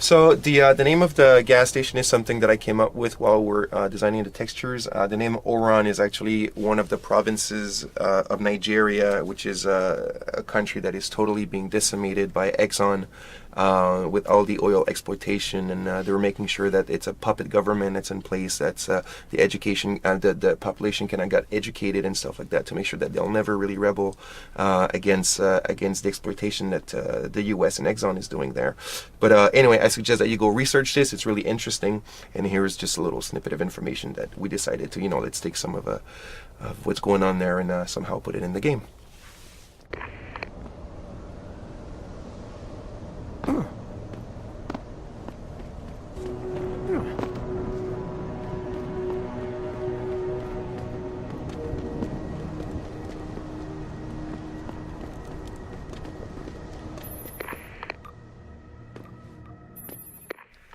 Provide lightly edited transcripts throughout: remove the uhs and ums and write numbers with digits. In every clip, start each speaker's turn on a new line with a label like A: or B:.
A: So the name of the gas station is something that I came up with while we're designing the textures. The name Oran is actually one of the provinces of Nigeria, which is a country that is totally being decimated by Exxon with all the oil exploitation, and they were making sure that it's a puppet government that's in place, that's the education, the population kind of got educated and stuff like that to make sure that they'll never really rebel against the exploitation that the U.S. and Exxon is doing there. But anyway, I suggest that you go research this. It's really interesting, and here's just a little snippet of information that we decided to, let's take some of what's going on there and somehow put it in the game.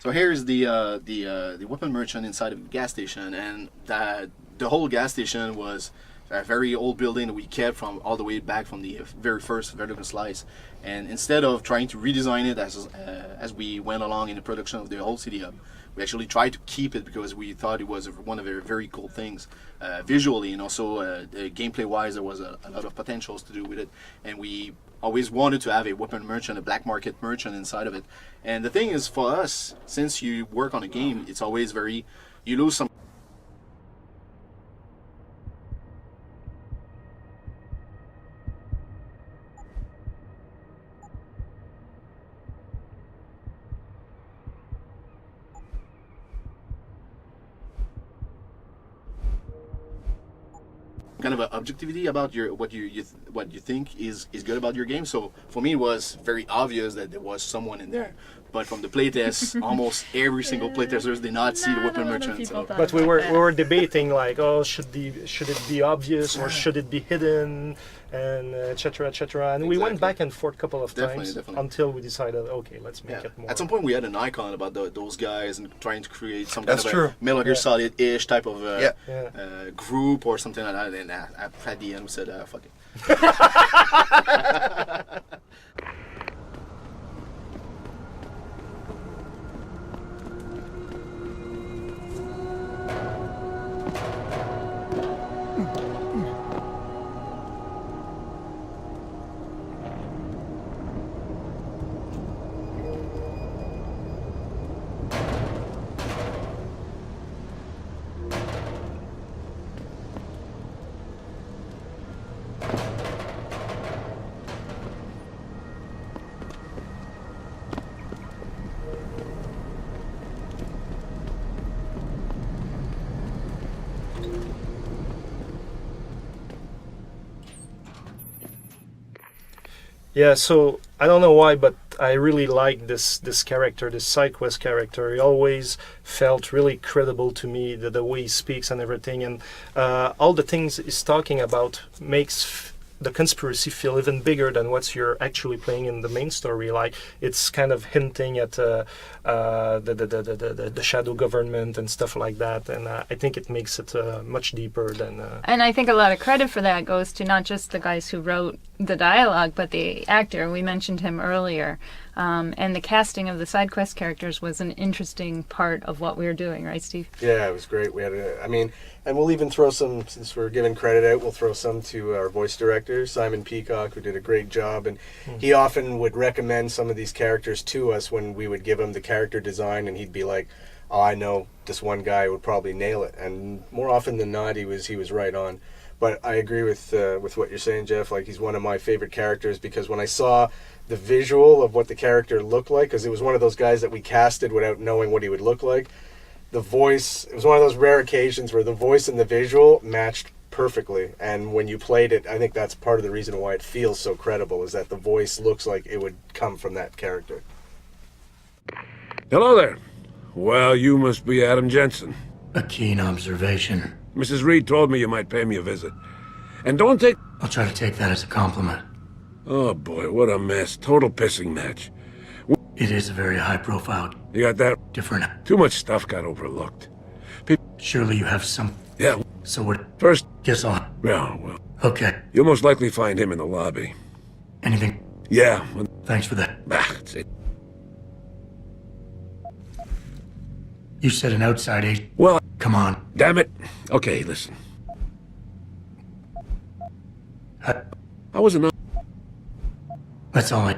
B: So here's the weapon merchant inside of the gas station, and the whole gas station was a very old building that we kept from all the way back from the very first vertical slice. And instead of trying to redesign it as we went along in the production of the whole city hub, we actually tried to keep it because we thought it was one of the very cool things visually, and also gameplay wise there was a lot of potentials to do with it, and we always wanted to have a weapon merchant, a black market merchant inside of it. And the thing is, for us, since you work on a game, it's always you lose some kind of an objectivity about what you think is good about your game. So for me, it was very obvious that there was someone in there. But from the playtest, almost every single playtester did not see the weapon merchant. So.
C: But we were debating like, oh, should it be obvious or should it be hidden, and etc. etc. And we went back and forth a couple of times until we decided, okay, let's make it more.
B: At some point, we had an icon about those guys and trying to create some kind of a Metal Gear Solid-ish type of group or something like that. And at the end, we said, fuck it.
C: Yeah, so I don't know why, but I really like this character, this side quest character. He always felt really credible to me, the way he speaks and everything, and all the things he's talking about makes the conspiracy feel even bigger than what you're actually playing in the main story. Like, it's kind of hinting at the shadow government and stuff like that, and I think it makes it much deeper than...
D: And I think a lot of credit for that goes to not just the guys who wrote the dialogue, but the actor. We mentioned him earlier. And the casting of the side quest characters was an interesting part of what we were doing, right, Steve?
E: Yeah, it was great. We had and we'll even throw some, since we're giving credit out, we'll throw some to our voice director, Simon Peacock, who did a great job. And he often would recommend some of these characters to us when we would give him the character design, and he'd be like, oh, I know this one guy would probably nail it. And more often than not, he was right on. But I agree with what you're saying, Jeff. Like, he's one of my favorite characters, because when I saw the visual of what the character looked like, because it was one of those guys that we casted without knowing what he would look like, the voice, it was one of those rare occasions where the voice and the visual matched perfectly. And when you played it, I think that's part of the reason why it feels so credible, is that the voice looks like it would come from that character.
F: Hello there. Well, you must be Adam Jensen.
G: A keen observation.
F: Mrs. Reed told me you might pay me a visit. And don't take...
G: I'll try to take that as a compliment.
F: Oh boy, what a mess. Total pissing match.
G: It is a very high profile.
F: You got that?
G: Different.
F: Too much stuff got overlooked.
G: Surely you have some...
F: Yeah.
G: So what?
F: First...
G: Guess on.
F: Yeah, well...
G: Okay.
F: You'll most likely find him in the lobby.
G: Anything?
F: Yeah.
G: Thanks for that.
F: That's it.
G: You said an outside agent.
F: Well,
G: Come on.
F: damn it. Okay, listen.
G: I-
F: I wasn't.
G: That's all I...